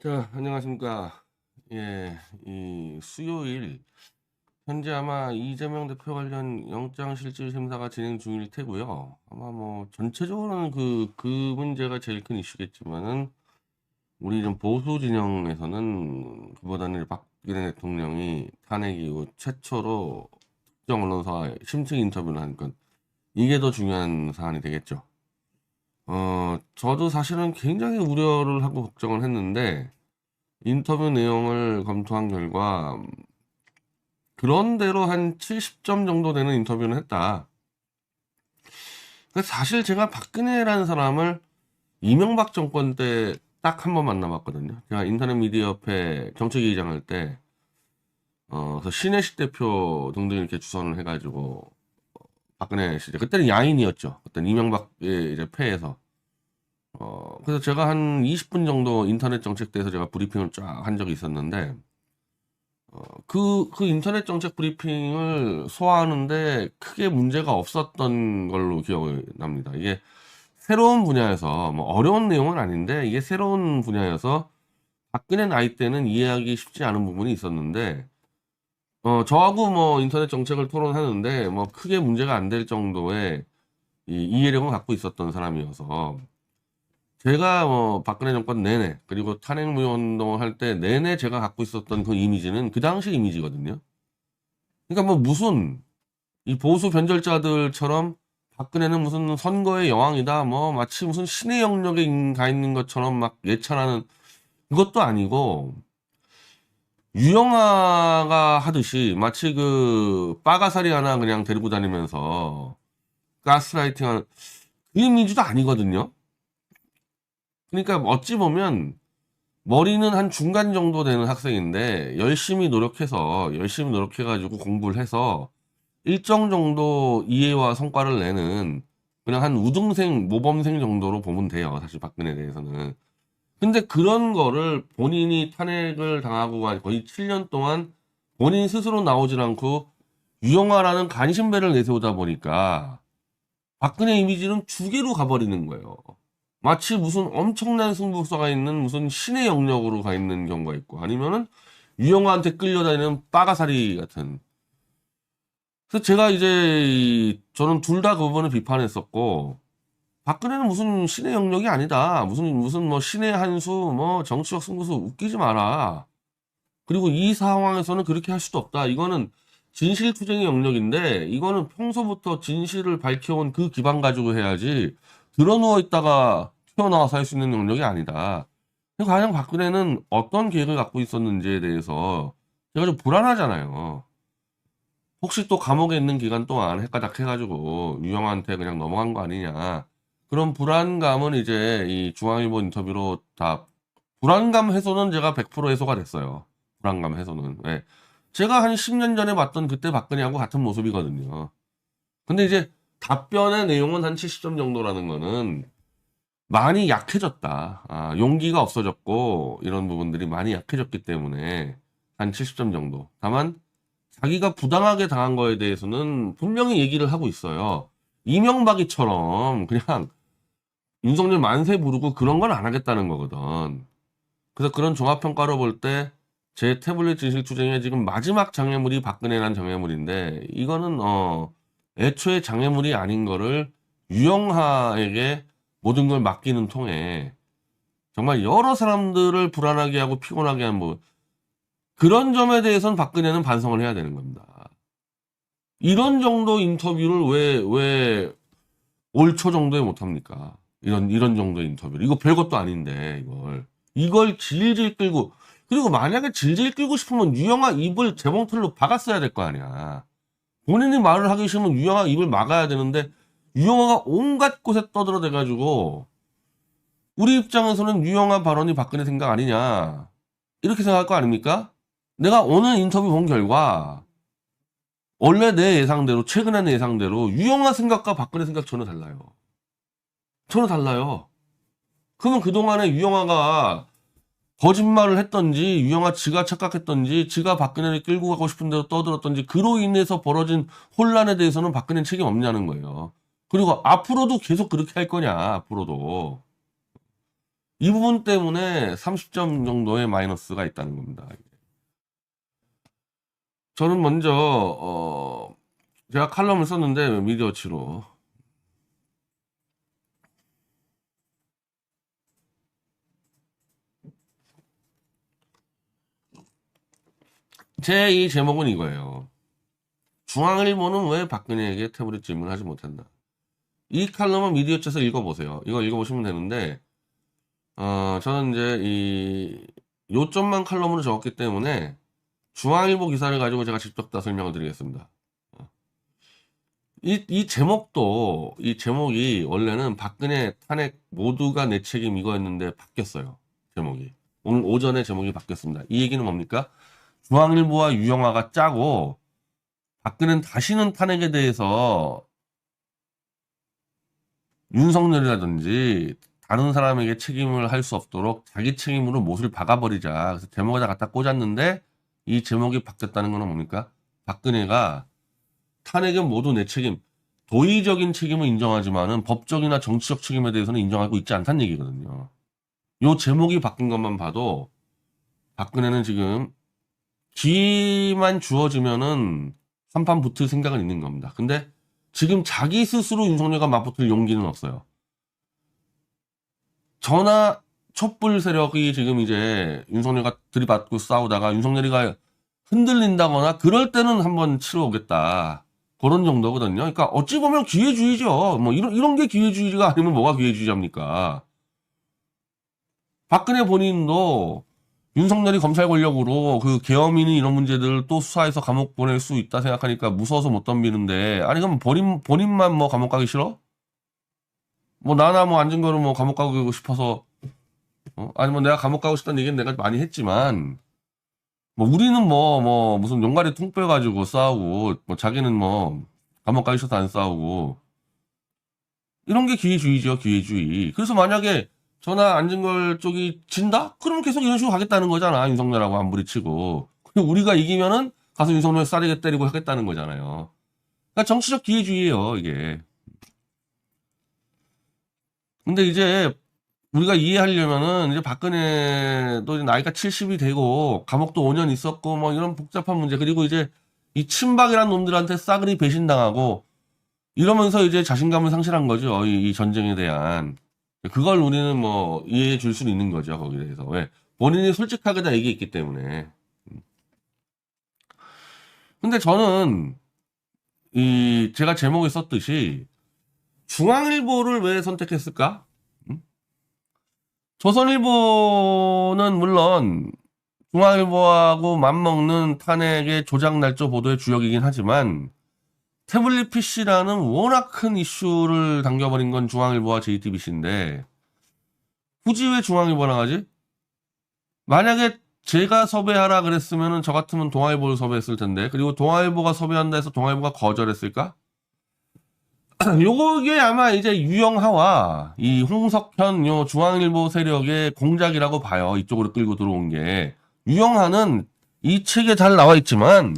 자, 안녕하십니까. 예, 이 수요일, 현재 아마 이재명 대표 관련 영장실질심사가 진행 중일 테고요. 아마 뭐, 전체적으로는 그 문제가 제일 큰 이슈겠지만은, 우리 좀 보수 진영에서는 그보다는 박근혜 대통령이 탄핵 이후 최초로 특정 언론사와 심층 인터뷰를 하니까, 이게 더 중요한 사안이 되겠죠. 저도 사실은 굉장히 우려를 하고 걱정을 했는데, 인터뷰 내용을 검토한 결과 그런대로 한 70점 정도 되는 인터뷰는 했다. 사실 제가 박근혜라는 사람을 이명박 정권 때 딱 한 번 만나봤거든요. 제가 인터넷 미디어 협회 정책위의장 할 때, 그래서 신혜식 대표 등등 이렇게 주선을 해가지고, 박근혜 시절, 그때는 야인이었죠. 그때는 이명박의 이제 패에서. 그래서 제가 한 20분 정도 인터넷 정책대에서 제가 브리핑을 쫙 한 적이 있었는데, 그 인터넷 정책 브리핑을 소화하는데 크게 문제가 없었던 걸로 기억이 납니다. 이게 새로운 분야에서, 뭐 어려운 내용은 아닌데, 이게 새로운 분야여서 박근혜 나이 때는 이해하기 쉽지 않은 부분이 있었는데, 저하고 뭐 인터넷 정책을 토론하는데, 뭐 크게 문제가 안 될 정도의 이 이해력을 갖고 있었던 사람이어서, 제가 뭐 박근혜 정권 내내, 그리고 탄핵무효 운동을 할 때 내내 제가 갖고 있었던 그 이미지는 그 당시 이미지거든요. 그러니까 뭐 무슨 이 보수 변절자들처럼 박근혜는 무슨 선거의 여왕이다, 뭐 마치 무슨 신의 영역에 가 있는 것처럼 막 예찬하는 그것도 아니고, 유영아가 하듯이 마치 그 빠가사리 하나 그냥 데리고 다니면서 가스라이팅하는 그 이미지도 아니거든요. 그러니까 어찌 보면 머리는 한 중간 정도 되는 학생인데 열심히 노력해가지고 공부를 해서 일정 정도 이해와 성과를 내는 그냥 한 우등생, 모범생 정도로 보면 돼요. 사실 박근혜에 대해서는. 근데 그런 거를 본인이 탄핵을 당하고 거의 7년 동안 본인 스스로 나오질 않고 유영아라는 간신배를 내세우다 보니까 박근혜 이미지는 주계로 가버리는 거예요. 마치 무슨 엄청난 승부수가 있는 무슨 신의 영역으로 가 있는 경우가 있고 아니면은 유영아한테 끌려다니는 빠가사리 같은. 그래서 제가 이제 저는 둘 다 그 부분을 비판했었고, 박근혜는 무슨 신의 영역이 아니다. 무슨 뭐 신의 한 수, 뭐 정치적 승부수 웃기지 마라. 그리고 이 상황에서는 그렇게 할 수도 없다. 이거는 진실투쟁의 영역인데 이거는 평소부터 진실을 밝혀온 그 기반 가지고 해야지 드러누워 있다가 튀어나와서 할 수 있는 영역이 아니다. 과연 박근혜는 어떤 계획을 갖고 있었는지에 대해서 제가 좀 불안하잖아요. 혹시 또 감옥에 있는 기간 동안 헷가닥 해가지고 유영한테 그냥 넘어간 거 아니냐. 그런 불안감은 이제 이 중앙일보 인터뷰로 다 불안감 해소는 제가 100% 해소가 됐어요. 불안감 해소는. 왜? 제가 한 10년 전에 봤던 그때 박근혜하고 같은 모습이거든요. 근데 이제 답변의 내용은 한 70점 정도라는 거는 많이 약해졌다. 용기가 없어졌고 이런 부분들이 많이 약해졌기 때문에 한 70점 정도. 다만 자기가 부당하게 당한 거에 대해서는 분명히 얘기를 하고 있어요. 이명박이처럼 그냥 윤석열 만세 부르고 그런 건 안 하겠다는 거거든. 그래서 그런 종합평가로 볼 때 제 태블릿 진실투쟁의 지금 마지막 장애물이 박근혜란 장애물인데 이거는 애초에 장애물이 아닌 거를 유영하에게 모든 걸 맡기는 통에 정말 여러 사람들을 불안하게 하고 피곤하게 한 뭐 그런 점에 대해서는 박근혜는 반성을 해야 되는 겁니다. 이런 정도 인터뷰를 왜 올 초 정도에 못합니까? 이런 정도의 인터뷰를. 이거 별것도 아닌데, 이걸 질질 끌고, 그리고 만약에 질질 끌고 싶으면 유영아 입을 재봉틀로 박았어야 될 거 아니야. 본인이 말을 하기 싫으면 유영아 입을 막아야 되는데, 유영아가 온갖 곳에 떠들어대가지고, 우리 입장에서는 유영아 발언이 박근혜 생각 아니냐. 이렇게 생각할 거 아닙니까? 내가 오늘 인터뷰 본 결과, 원래 내 예상대로, 최근에 내 예상대로, 유영아 생각과 박근혜 생각 전혀 달라요. 전혀 달라요. 그러면 그동안에 유영아가 거짓말을 했던지, 유영아 지가 착각했던지, 지가 박근혜를 끌고 가고 싶은 대로 떠들었던지, 그로 인해서 벌어진 혼란에 대해서는 박근혜는 책임 없냐는 거예요. 그리고 앞으로도 계속 그렇게 할 거냐, 앞으로도. 이 부분 때문에 30점 정도의 마이너스가 있다는 겁니다. 저는 먼저 제가 칼럼을 썼는데 미디어치로 제 이 제목은 이거예요. 중앙일보는 왜 박근혜에게 태블릿 질문을 하지 못한다. 이 칼럼은 미디어치에서 읽어보세요. 이거 읽어보시면 되는데 저는 이제 이 요점만 칼럼으로 적었기 때문에 중앙일보 기사를 가지고 제가 직접 다 설명을 드리겠습니다. 이 제목도, 이 제목이 원래는 박근혜 탄핵 모두가 내 책임 이거였는데 바뀌었어요. 제목이. 오늘 오전에 제목이 바뀌었습니다. 이 얘기는 뭡니까? 중앙일보와 유영하가 짜고 박근혜는 다시는 탄핵에 대해서 윤석열이라든지 다른 사람에게 책임을 할 수 없도록 자기 책임으로 못을 박아버리자. 그래서 제목에다 갖다 꽂았는데 이 제목이 바뀌었다는 건 뭡니까? 박근혜가 탄핵은 모두 내 책임, 도의적인 책임을 인정하지만은 법적이나 정치적 책임에 대해서는 인정하고 있지 않다는 얘기거든요. 요 제목이 바뀐 것만 봐도 박근혜는 지금 기만 주어지면은 한판 붙을 생각은 있는 겁니다. 근데 지금 자기 스스로 윤석열과 맞붙을 용기는 없어요. 전하 촛불 세력이 지금 이제 윤석열과 들이받고 싸우다가 윤석열이가 흔들린다거나 그럴 때는 한번 치러 오겠다. 그런 정도거든요. 그러니까 어찌 보면 기회주의죠. 뭐 이런 게 기회주의가 아니면 뭐가 기회주의자입니까? 박근혜 본인도 윤석열이 검찰 권력으로 그 계엄이니 이런 문제들 또 수사해서 감옥 보낼 수 있다 생각하니까 무서워서 못 덤비는데 아니 그럼 본인만 뭐 감옥 가기 싫어? 뭐 나나 뭐 안진거는 뭐 감옥 가고 싶어서 아니 뭐 내가 감옥 가고 싶다는 얘기는 내가 많이 했지만 뭐 우리는 뭐 무슨 용가리 통 빼가지고 싸우고 뭐 자기는 뭐 감옥 가기 싫어서 안 싸우고 이런 게 기회주의죠 기회주의. 그래서 만약에 전화 안진걸 쪽이 진다? 그러면 계속 이런 식으로 가겠다는 거잖아 윤석열하고 안부리 치고. 그리고 우리가 이기면은 가서 윤석열 싸리게 때리고 하겠다는 거잖아요. 그러니까 정치적 기회주의예요 이게. 근데 이제 우리가 이해하려면은 이제 박근혜도 이제 나이가 70이 되고 감옥도 5년 있었고 뭐 이런 복잡한 문제 그리고 이제 이 친박이란 놈들한테 싸그리 배신당하고 이러면서 이제 자신감을 상실한 거죠. 이 전쟁에 대한. 그걸 우리는 뭐 이해해 줄 수는 있는 거죠. 거기에 대해서. 왜? 본인이 솔직하게 다 얘기했기 때문에. 근데 저는 제가 제목에 썼듯이 중앙일보를 왜 선택했을까? 조선일보는 물론 중앙일보하고 맞먹는 탄핵의 조작 날조 보도의 주역이긴 하지만 태블릿 PC라는 워낙 큰 이슈를 당겨버린 건 중앙일보와 JTBC인데 굳이 왜 중앙일보랑 하지? 만약에 제가 섭외하라 그랬으면 저 같으면 동아일보를 섭외했을 텐데 그리고 동아일보가 섭외한다 해서 동아일보가 거절했을까? 요게 아마 이제 유영하와 이 홍석현 요 중앙일보 세력의 공작이라고 봐요. 이쪽으로 끌고 들어온 게. 유영하는 이 책에 잘 나와 있지만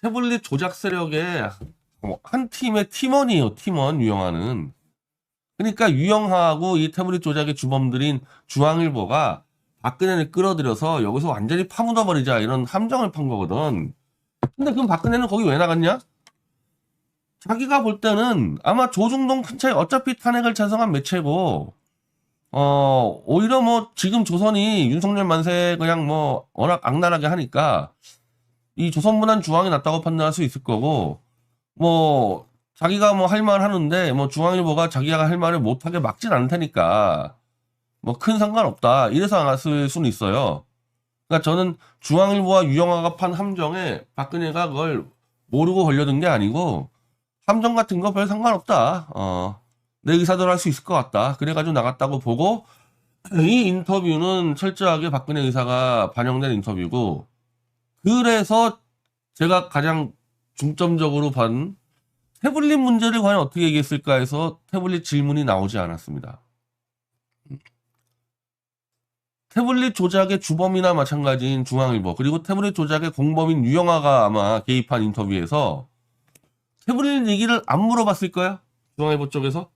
태블릿 조작 세력의 한 팀의 팀원이에요. 팀원 유영하는. 그러니까 유영하하고 이 태블릿 조작의 주범들인 중앙일보가 박근혜를 끌어들여서 여기서 완전히 파묻어버리자 이런 함정을 판 거거든. 근데 그럼 박근혜는 거기 왜 나갔냐? 자기가 볼 때는 아마 조중동 큰 차이 어차피 탄핵을 찬성한 매체고 오히려 뭐 지금 조선이 윤석열 만세 그냥 뭐 워낙 악랄하게 하니까 이 조선문한 중앙이 낫다고 판단할 수 있을 거고 뭐 자기가 뭐 할 말 하는데 뭐 중앙일보가 자기가 할 말을 못하게 막진 않을 테니까 뭐 큰 상관없다 이래서 안 왔을 수는 있어요. 그러니까 저는 중앙일보와 유영하가 판 함정에 박근혜가 그걸 모르고 걸려든 게 아니고 함정 같은 거 별 상관없다. 내 의사대로 할 수 있을 것 같다. 그래가지고 나갔다고 보고 이 인터뷰는 철저하게 박근혜 의사가 반영된 인터뷰고 그래서 제가 가장 중점적으로 본 태블릿 문제를 과연 어떻게 얘기했을까 해서 태블릿 질문이 나오지 않았습니다. 태블릿 조작의 주범이나 마찬가지인 중앙일보 그리고 태블릿 조작의 공범인 유영하가 아마 개입한 인터뷰에서 태블릿 얘기를 안 물어봤을 거야? 중앙일보 쪽에서?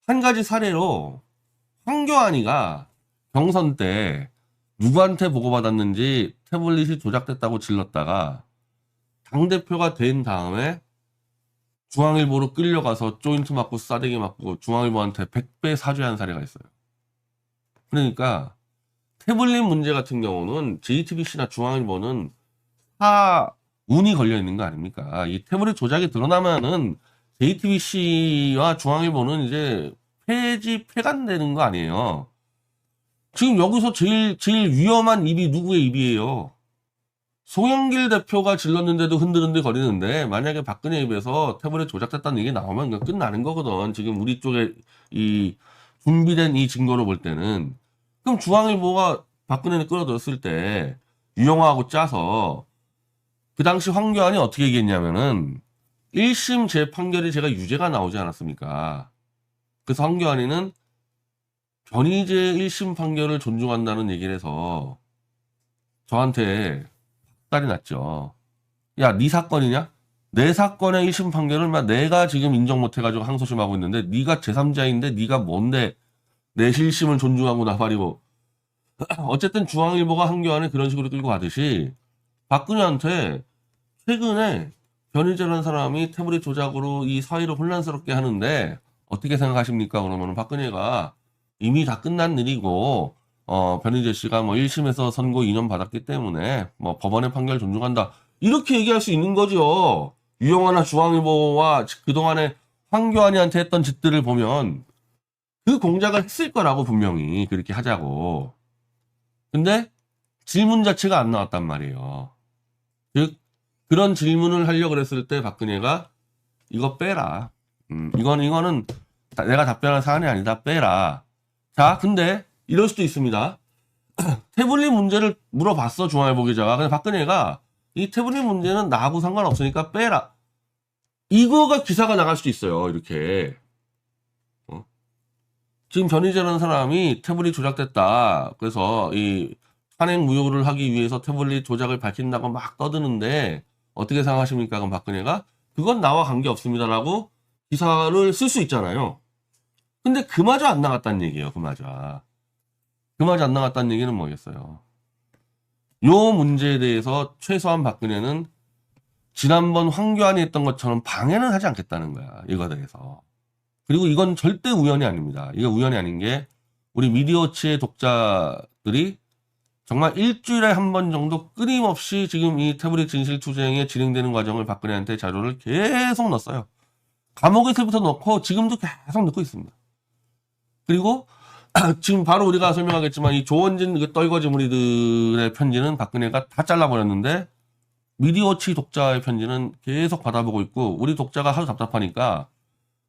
한 가지 사례로 황교안이가 경선 때 누구한테 보고받았는지 태블릿이 조작됐다고 질렀다가 당대표가 된 다음에 중앙일보로 끌려가서 조인트 맞고 싸대기 맞고 중앙일보한테 100배 사죄한 사례가 있어요. 그러니까 태블릿 문제 같은 경우는 JTBC나 중앙일보는 다 운이 걸려 있는 거 아닙니까? 이 태블릿 조작이 드러나면은 JTBC와 중앙일보는 이제 폐간되는 거 아니에요. 지금 여기서 제일 위험한 입이 누구의 입이에요? 송영길 대표가 질렀는데도 흔들흔들 거리는데 만약에 박근혜 입에서 태블릿 조작됐다는 얘기 나오면 그냥 끝나는 거거든. 지금 우리 쪽에 이 준비된 이 증거로 볼 때는. 그럼 중앙일보가 박근혜를 끌어들였을 때 유영화하고 짜서 그 당시 황교안이 어떻게 얘기했냐면은 1심 재판결이 제가 유죄가 나오지 않았습니까? 그래서 황교안이는 변희재 1심 판결을 존중한다는 얘기를 해서 저한테 딸이 났죠. 야, 네 사건이냐? 내 사건의 1심 판결을 내가 지금 인정 못해가지고 항소심하고 있는데 네가 제3자인데 네가 뭔데 내 실심을 존중하고 나발이고. 어쨌든 중앙일보가 황교안을 그런 식으로 끌고 가듯이 박근혜한테 최근에 변희재라는 사람이 태블릿 조작으로 이 사회를 혼란스럽게 하는데 어떻게 생각하십니까? 그러면 박근혜가 이미 다 끝난 일이고 변희재 씨가 1심에서 선고 2년 받았기 때문에 법원의 판결 존중한다. 이렇게 얘기할 수 있는 거죠. 유영하나 중앙일보와 그동안에 황교안이한테 했던 짓들을 보면 그 공작을 했을 거라고 분명히 그렇게 하자고. 근데 질문 자체가 안 나왔단 말이에요. 즉 그런 질문을 하려고 그랬을 때 박근혜가 이거 빼라. 이거는 내가 답변할 사안이 아니다. 빼라. 자, 근데 이럴 수도 있습니다. 태블릿 문제를 물어봤어, 중앙일보 기자가. 근데 박근혜가 이 태블릿 문제는 나하고 상관없으니까 빼라. 이거가 기사가 나갈 수도 있어요, 이렇게. 지금 변희재라는 사람이 태블릿 조작됐다. 그래서 이 탄핵 무효를 하기 위해서 태블릿 조작을 밝힌다고 막 떠드는데 어떻게 생각하십니까? 그럼 박근혜가 그건 나와 관계없습니다라고 기사를 쓸 수 있잖아요. 근데 그마저 안 나갔다는 얘기예요. 그마저 안 나갔다는 얘기는 뭐겠어요? 요 문제에 대해서 최소한 박근혜는 지난번 황교안이 했던 것처럼 방해는 하지 않겠다는 거야. 이거에 대해서. 그리고 이건 절대 우연이 아닙니다. 이게 우연이 아닌 게 우리 미디어치의 독자들이 정말 일주일에 한 번 정도 끊임없이 지금 이 태블릿 진실투쟁에 진행되는 과정을 박근혜한테 자료를 계속 넣었어요. 감옥에서부터 넣고 지금도 계속 넣고 있습니다. 그리고 지금 바로 우리가 설명하겠지만 이 조원진 그 떨거지 무리들의 편지는 박근혜가 다 잘라버렸는데 미디어치 독자의 편지는 계속 받아보고 있고 우리 독자가 하도 답답하니까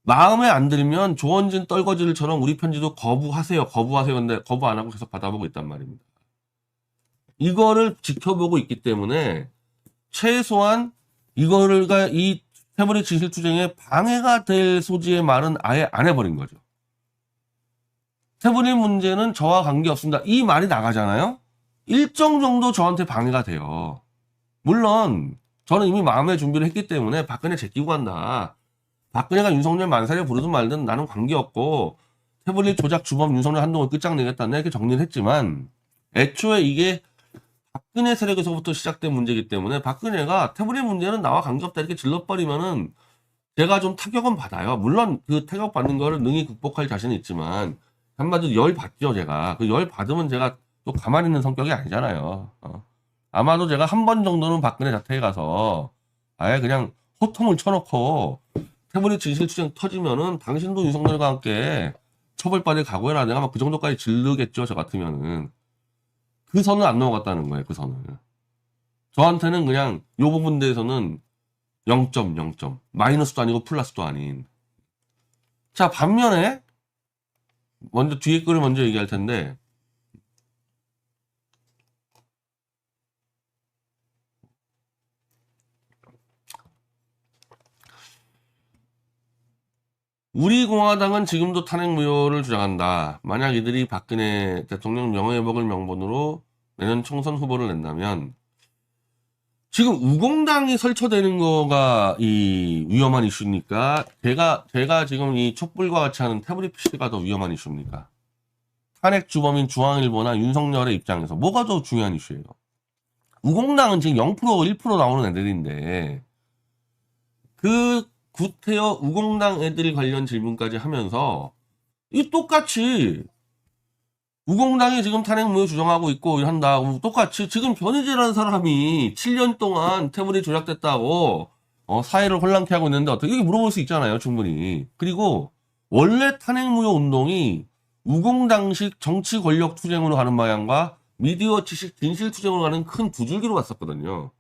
마음에 안 들면 조원진 떨거지들처럼 우리 편지도 거부하세요. 근데 거부 안 하고 계속 받아보고 있단 말입니다. 이거를 지켜보고 있기 때문에 최소한 이거가 이 태블릿 진실투쟁에 방해가 될 소지의 말은 아예 안 해버린 거죠. 태블릿 문제는 저와 관계없습니다. 이 말이 나가잖아요. 일정 정도 저한테 방해가 돼요. 물론 저는 이미 마음의 준비를 했기 때문에 박근혜 제끼고 간다. 박근혜가 윤석열 만살에 부르든 말든 나는 관계없고 태블릿 조작 주범 윤석열 한동훈 끝장내겠다. 이렇게 정리를 했지만 애초에 이게 박근혜 세력에서부터 시작된 문제이기 때문에 박근혜가 태블릿 문제는 나와 관계없다 이렇게 질러버리면은 제가 좀 타격은 받아요. 물론 그 타격 받는 거를 능히 극복할 자신은 있지만 한마디로 열 받죠, 제가. 그 열 받으면 제가 또 가만히 있는 성격이 아니잖아요. 아마도 제가 한 번 정도는 박근혜 자택에 가서 아예 그냥 호통을 쳐놓고 태블릿 진실투쟁 터지면은 당신도 윤석열과 함께 처벌받을 각오해라. 내가 막 그 정도까지 질르겠죠, 저 같으면은. 그 선은 안 넘어갔다는 거예요, 그 선을. 저한테는 그냥 요 부분 대해서는 0.0점. 마이너스도 아니고 플러스도 아닌. 자, 반면에 먼저 뒤에 거를 먼저 얘기할 텐데 우리 공화당은 지금도 탄핵 무효를 주장한다. 만약 이들이 박근혜 대통령 명예회복을 명분으로 내년 총선 후보를 낸다면 지금 우공당이 설쳐되는 거가 이 위험한 이슈입니까? 제가 지금 이 촛불과 같이 하는 태블릿 PC가 더 위험한 이슈입니까? 탄핵 주범인 중앙일보나 윤석열의 입장에서 뭐가 더 중요한 이슈예요? 우공당은 지금 0% 1% 나오는 애들인데 그 구태여 우공당 애들 관련 질문까지 하면서 이 똑같이 우공당이 지금 탄핵 무효 주장하고 있고 한다. 똑같이 지금 변희재라는 사람이 7년 동안 태블릿 조작됐다고 사회를 혼란케 하고 있는데 어떻게 이렇게 물어볼 수 있잖아요, 충분히. 그리고 원래 탄핵 무효 운동이 우공당식 정치 권력 투쟁으로 가는 방향과 미디어 지식 진실 투쟁으로 가는 큰 두 줄기로 갔었거든요.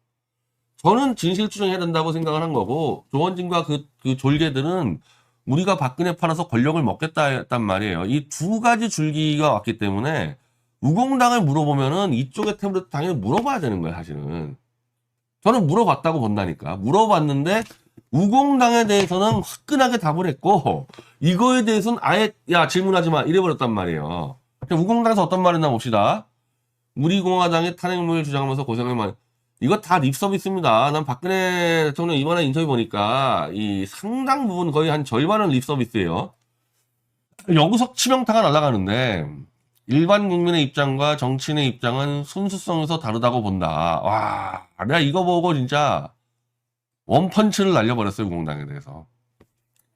저는 진실 투쟁해야 된다고 생각을 한 거고 조원진과 그 졸개들은 우리가 박근혜 팔아서 권력을 먹겠다 했단 말이에요. 이 두 가지 줄기가 왔기 때문에 우공당을 물어보면은 이쪽의 태블릿 당연히 물어봐야 되는 거예요, 사실은. 저는 물어봤다고 본다니까. 물어봤는데 우공당에 대해서는 화끈하게 답을 했고 이거에 대해서는 아예 야 질문하지 마 이래버렸단 말이에요. 우공당에서 어떤 말을 했나 봅시다. 우리 공화당의 탄핵무효를 주장하면서 고생을 많이 이거 다 립서비스입니다. 난 박근혜 대통령 이번에 인터뷰 보니까 이 상당 부분 거의 한 절반은 립서비스예요. 여기서 치명타가 날아가는데 일반 국민의 입장과 정치인의 입장은 순수성에서 다르다고 본다. 와, 내가 이거 보고 진짜 원펀치를 날려버렸어요, 공당에 대해서.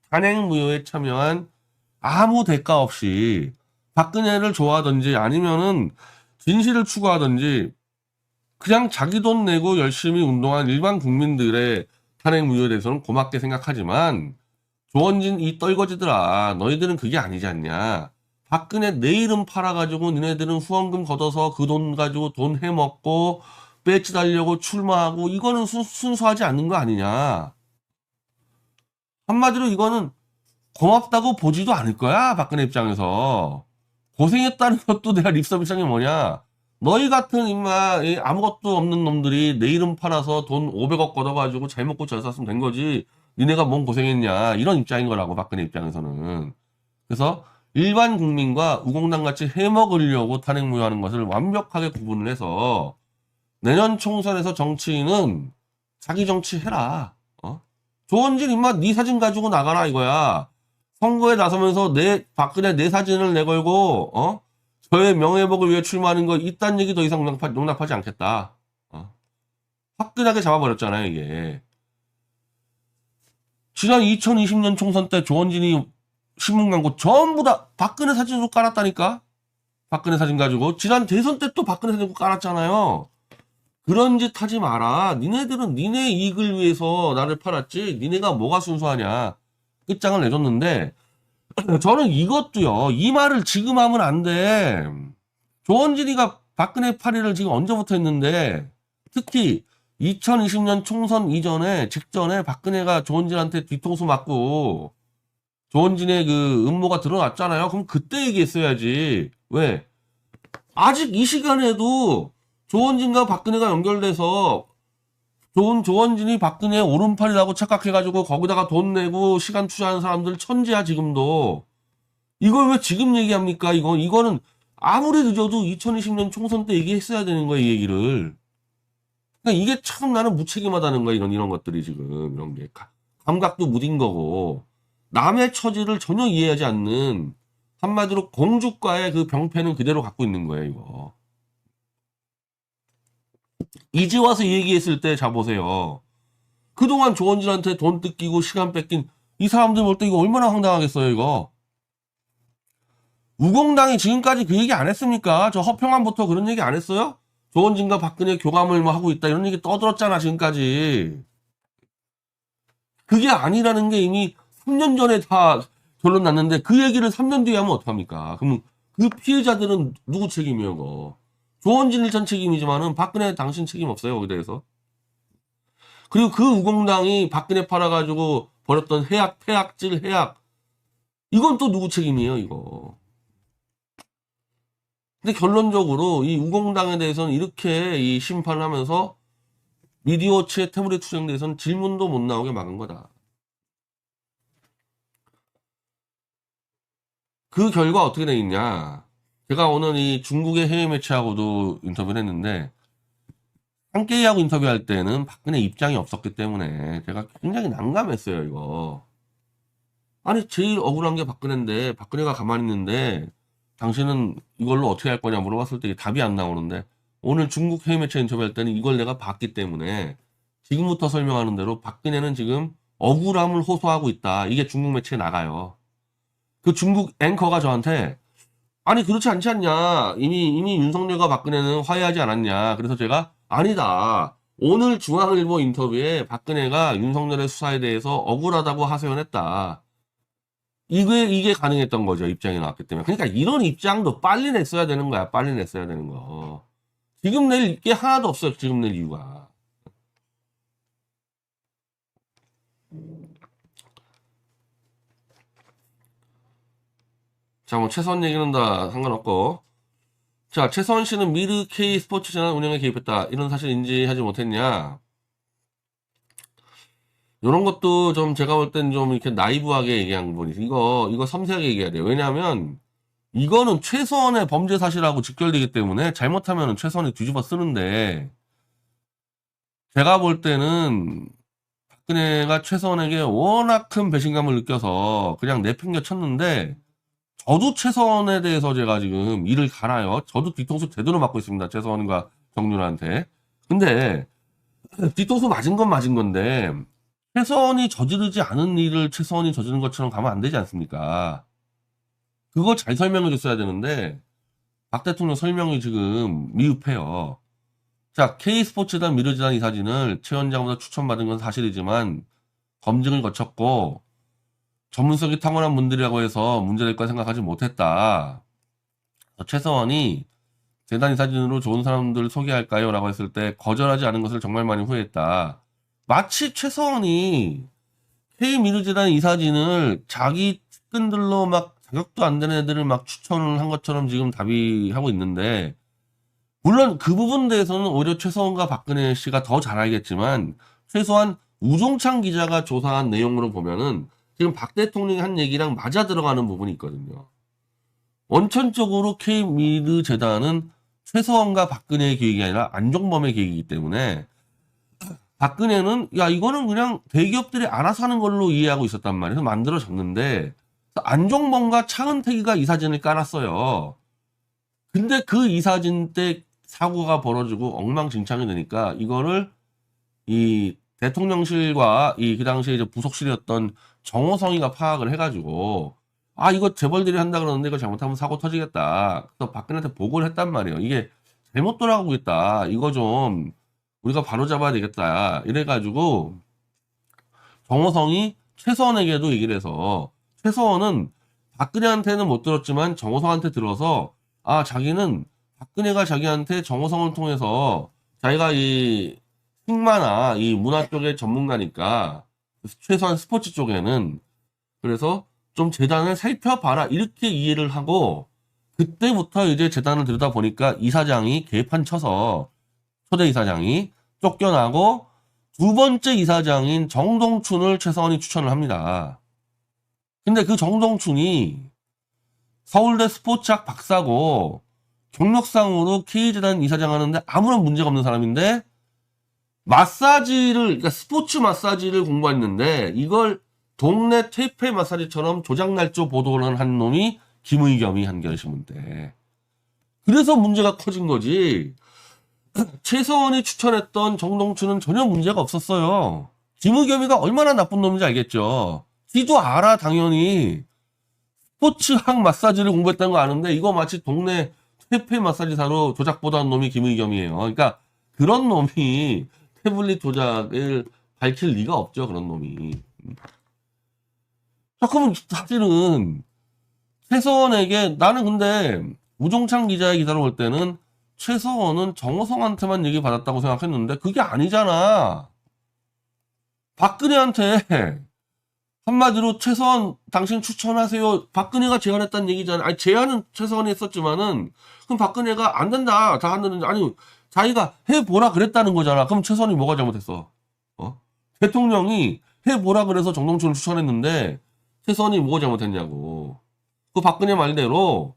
탄핵무효에 참여한 아무 대가 없이 박근혜를 좋아하든지 아니면은 진실을 추구하든지 그냥 자기 돈 내고 열심히 운동한 일반 국민들의 탄핵 무효에 대해서는 고맙게 생각하지만 조원진 이 떨거지들아 너희들은 그게 아니지 않냐. 박근혜 내 이름 팔아가지고 너네들은 후원금 걷어서 그 돈 가지고 돈 해먹고 배지 달려고 출마하고 이거는 순수하지 않는 거 아니냐. 한마디로 이거는 고맙다고 보지도 않을 거야. 박근혜 입장에서. 고생했다는 것도 내가 립서비스한 게 뭐냐. 너희 같은 임마 아무것도 없는 놈들이 내 이름 팔아서 돈 500억 걷어가지고 잘 먹고 잘 샀으면 된 거지 니네가 뭔 고생했냐 이런 입장인 거라고 박근혜 입장에서는. 그래서 일반 국민과 우공당같이 해먹으려고 탄핵 무효하는 것을 완벽하게 구분을 해서 내년 총선에서 정치인은 자기 정치 해라. 조원진 임마 네 사진 가지고 나가라 이거야. 선거에 나서면서 박근혜 내 사진을 내걸고 저의 명예회복을 위해 출마하는 거 이딴 얘기 더 이상 용납하지 않겠다. 화끈하게 잡아버렸잖아요 이게. 지난 2020년 총선 때 조원진이 신문 광고 전부 다 박근혜 사진으로 깔았다니까. 박근혜 사진 가지고 지난 대선 때 또 박근혜 사진 깔았잖아요. 그런 짓 하지 마라. 니네들은 니네 이익을 위해서 나를 팔았지 니네가 뭐가 순수하냐 끝장을 내줬는데 저는 이것도요. 이 말을 지금 하면 안 돼. 조원진이가 박근혜 파리를 지금 언제부터 했는데 특히 2020년 총선 이전에 직전에 박근혜가 조원진한테 뒤통수 맞고 조원진의 그 음모가 드러났잖아요. 그럼 그때 얘기했어야지. 왜? 아직 이 시간에도 조원진과 박근혜가 연결돼서 조원진이 박근혜 오른팔이라고 착각해가지고 거기다가 돈 내고 시간 투자하는 사람들 천지야 지금도. 이걸 왜 지금 얘기합니까? 이거는 아무리 늦어도 2020년 총선 때 얘기했어야 되는 거야 이 얘기를. 그러니까 이게 참 나는 무책임하다는 거야 이런 것들이 지금 이런 게 감각도 무딘 거고 남의 처지를 전혀 이해하지 않는 한마디로 공주과의 그 병폐는 그대로 갖고 있는 거예요 이거. 이제 와서 얘기했을 때 자보세요. 그동안 조원진한테 돈 뜯기고 시간 뺏긴 이 사람들 볼 때 이거 얼마나 황당하겠어요 이거. 우공당이 지금까지 그 얘기 안 했습니까? 저 허평안부터 그런 얘기 안 했어요? 조원진과 박근혜 교감을 뭐 하고 있다 이런 얘기 떠들었잖아 지금까지. 그게 아니라는 게 이미 3년 전에 다 결론 났는데 그 얘기를 3년 뒤에 하면 어떡합니까? 그럼 그 피해자들은 누구 책임이에요 그거? 조원진 일전 책임이지만은 박근혜 당신 책임 없어요 거기에 대해서. 그리고 그 우공당이 박근혜 팔아가지고 벌였던 태악질 해악 이건 또 누구 책임이에요 이거. 근데 결론적으로 이 우공당에 대해서는 이렇게 이 심판을 하면서 미디어치의 태블릿 투쟁에 대해서는 질문도 못 나오게 막은 거다. 그 결과 어떻게 돼 있냐. 제가 오늘 이 중국의 해외 매체하고도 인터뷰를 했는데 한끼하고 인터뷰할 때는 박근혜 입장이 없었기 때문에 제가 굉장히 난감했어요 이거. 아니 제일 억울한 게 박근혜인데 박근혜가 가만히 있는데 당신은 이걸로 어떻게 할 거냐 물어봤을 때 답이 안 나오는데 오늘 중국 해외 매체 인터뷰할 때는 이걸 내가 봤기 때문에 지금부터 설명하는 대로 박근혜는 지금 억울함을 호소하고 있다. 이게 중국 매체에 나가요. 그 중국 앵커가 저한테 아니 그렇지 않지 않냐. 이미 윤석열과 박근혜는 화해하지 않았냐. 그래서 제가 아니다. 오늘 중앙일보 인터뷰에 박근혜가 윤석열의 수사에 대해서 억울하다고 하소연했다. 이게 가능했던 거죠. 입장이 나왔기 때문에. 그러니까 이런 입장도 빨리 냈어야 되는 거야. 빨리 냈어야 되는 거. 지금 낼 게 하나도 없어요. 지금 낼 이유가. 자, 뭐 최선 얘기는 다 상관없고. 자, 최선 씨는 미르 K 스포츠 채널 운영에 개입했다. 이런 사실 인지하지 못했냐? 이런 것도 좀 제가 볼 땐 좀 이렇게 나이브하게 얘기한 부분이 이거 섬세하게 얘기해야 돼요. 왜냐하면 이거는 최선의 범죄 사실하고 직결되기 때문에 잘못하면 최선이 뒤집어 쓰는데 제가 볼 때는 박근혜가 최선에게 워낙 큰 배신감을 느껴서 그냥 내팽겨 쳤는데 저도 최선에 대해서 제가 지금 이를 갈아요. 저도 뒤통수 제대로 맞고 있습니다. 최선과 정윤한테. 근데 뒤통수 맞은 건 맞은 건데 최선이 저지르지 않은 일을 최선이 저지른 것처럼 가면 안 되지 않습니까? 그거 잘 설명해 줬어야 되는데 박 대통령 설명이 지금 미흡해요. 자, K스포츠단 미르재단 이 사진을 최 원장보다 추천받은 건 사실이지만 검증을 거쳤고 전문성이 탁월한 분들이라고 해서 문제될 거라 생각하지 못했다. 최서원이 재단 이 사진으로 좋은 사람들 소개할까요? 라고 했을 때 거절하지 않은 것을 정말 많이 후회했다. 마치 최서원이 K미르재단 이 사진을 자기 측근들로 막 자격도 안 되는 애들을 막 추천을 한 것처럼 지금 답의하고 있는데 물론 그 부분에 대해서는 오히려 최서원과 박근혜 씨가 더 잘 알겠지만 최소한 우종찬 기자가 조사한 내용으로 보면은 지금 박 대통령이 한 얘기랑 맞아 들어가는 부분이 있거든요. 원천적으로 K미르 재단은 최서원과 박근혜의 계획이 아니라 안종범의 계획이기 때문에 박근혜는 야 이거는 그냥 대기업들이 알아서 하는 걸로 이해하고 있었단 말이에요. 만들어졌는데 안종범과 차은택이가 이 사진을 깔았어요. 근데 그 이 사진 때 사고가 벌어지고 엉망진창이 되니까 이거를 이 대통령실과 그 당시에 이제 부속실이었던 정호성이가 파악을 해가지고 아 이거 재벌들이 한다 그러는데 이거 잘못하면 사고 터지겠다. 그래서 박근혜한테 보고를 했단 말이에요. 이게 잘못 돌아가고 있다. 이거 좀 우리가 바로잡아야 되겠다. 이래가지고 정호성이 최서원에게도 얘기를 해서 최서원은 박근혜한테는 못 들었지만 정호성한테 들어서 아 자기는 박근혜가 자기한테 정호성을 통해서 자기가 이 승마나 이 문화 쪽의 전문가니까 최소한 스포츠 쪽에는 그래서 좀 재단을 살펴봐라 이렇게 이해를 하고 그때부터 이제 재단을 들여다 보니까 이사장이 개판 쳐서 초대 이사장이 쫓겨나고 두 번째 이사장인 정동춘을 최서원이 추천을 합니다. 근데 그 정동춘이 서울대 스포츠학 박사고 경력상으로 K재단 이사장 하는데 아무런 문제가 없는 사람인데 마사지를 그러니까 스포츠 마사지를 공부했는데 이걸 동네 퇴폐 마사지처럼 조작날조 보도를 한 놈이 김의겸이 한겨레신문대. 그래서 문제가 커진 거지. 최서원이 추천했던 정동춘은 전혀 문제가 없었어요. 김의겸이가 얼마나 나쁜 놈인지 알겠죠. 지도 알아 당연히. 스포츠학 마사지를 공부했다는 거 아는데 이거 마치 동네 퇴폐 마사지사로 조작보도한 놈이 김의겸이에요. 그러니까 그런 놈이 태블릿 조작을 밝힐 리가 없죠. 그런 놈이. 자, 그러면 사실은 최서원에게 나는 근데 우종찬 기자의 기사를 볼 때는 최서원은 정호성한테만 얘기 받았다고 생각했는데 그게 아니잖아. 박근혜한테 한마디로 최서원 당신 추천하세요. 박근혜가 제안했다는 얘기잖아. 아니 제안은 최서원이 했었지만은 그럼 박근혜가 안 된다 다 하는데 아니 자기가 해보라 그랬다는 거잖아. 그럼 최서원이 뭐가 잘못했어? 대통령이 해보라 그래서 정동춘을 추천했는데 최서원이 뭐가 잘못했냐고. 그 박근혜 말대로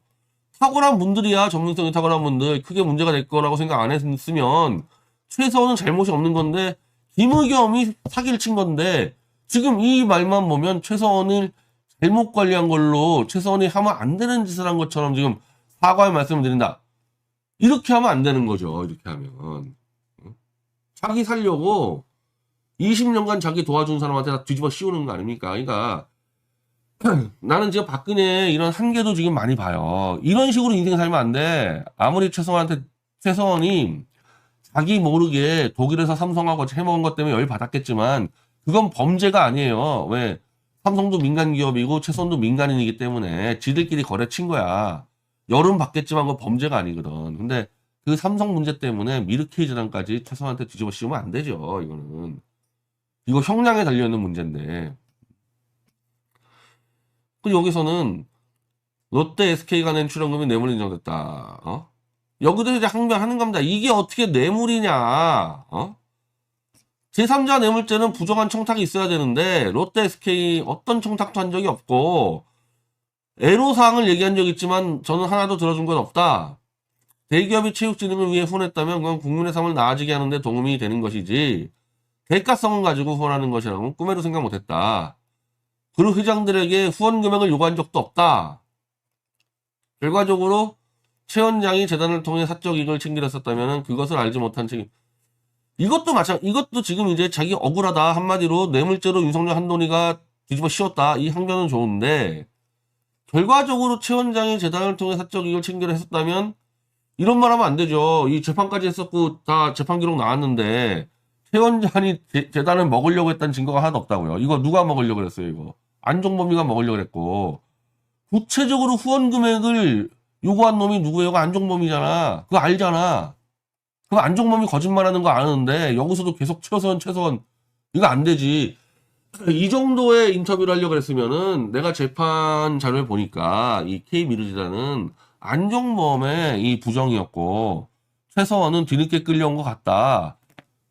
탁월한 분들이야. 전문성이 탁월한 분들 크게 문제가 될 거라고 생각 안 했으면 최서원은 잘못이 없는 건데 김의겸이 사기를 친 건데 지금 이 말만 보면 최서원을 잘못 관리한 걸로 최서원이 하면 안 되는 짓을 한 것처럼 지금 사과의 말씀을 드린다. 이렇게 하면 안 되는 거죠. 이렇게 하면. 자기 살려고 20년간 자기 도와준 사람한테 다 뒤집어 씌우는 거 아닙니까? 그러니까 나는 지금 박근혜 이런 한계도 지금 많이 봐요. 이런 식으로 인생 살면 안 돼. 아무리 최성원이 자기 모르게 독일에서 삼성하고 해먹은 것 때문에 열 받았겠지만 그건 범죄가 아니에요. 왜? 삼성도 민간 기업이고 최성원도 민간인이기 때문에 지들끼리 거래 친 거야. 열은 받겠지만 그건 범죄가 아니거든. 근데 그 삼성 문제 때문에 미르케이 재단까지 최성원한테 뒤집어 씌우면 안 되죠. 이거는. 이거 형량에 달려있는 문제인데. 그리고 여기서는 롯데 SK가 낸 출연금이 뇌물 인정됐다. 여기도 이제 항변하는 겁니다. 이게 어떻게 뇌물이냐? 제3자 뇌물죄는 부정한 청탁이 있어야 되는데 롯데 SK 어떤 청탁도 한 적이 없고 애로사항을 얘기한 적 있지만 저는 하나도 들어준 건 없다. 대기업이 체육진흥을 위해 후원했다면 그건 국민의 삶을 나아지게 하는데 도움이 되는 것이지 대가성을 가지고 후원하는 것이라고 꿈에도 생각 못했다. 그리고 회장들에게 후원 금액을 요구한 적도 없다. 결과적으로 최 원장이 재단을 통해 사적 이익을 챙기렸었다면 그것을 알지 못한 책임. 이것도 지금 이제 자기 억울하다. 한마디로 뇌물죄로 윤석열 한돈이가 뒤집어 씌웠다. 이 항변은 좋은데, 결과적으로 최 원장이 재단을 통해 사적 이익을 챙기려 했었다면, 이런 말 하면 안 되죠. 이 재판까지 했었고, 다 재판 기록 나왔는데, 최 원장이 재단을 먹으려고 했다는 증거가 하나도 없다고요. 이거 누가 먹으려고 그랬어요, 이거. 안종범이가 먹으려고 그랬고, 구체적으로 후원 금액을 요구한 놈이 누구예요? 안종범이잖아. 그거 알잖아. 그거 안종범이 거짓말하는 거 아는데 여기서도 계속 최소한 이거 안 되지. 이 정도의 인터뷰를 하려고 했으면은 내가 재판 자료를 보니까 이 K미르지단은 안종범의 이 부정이었고 최서원은 뒤늦게 끌려온 것 같다.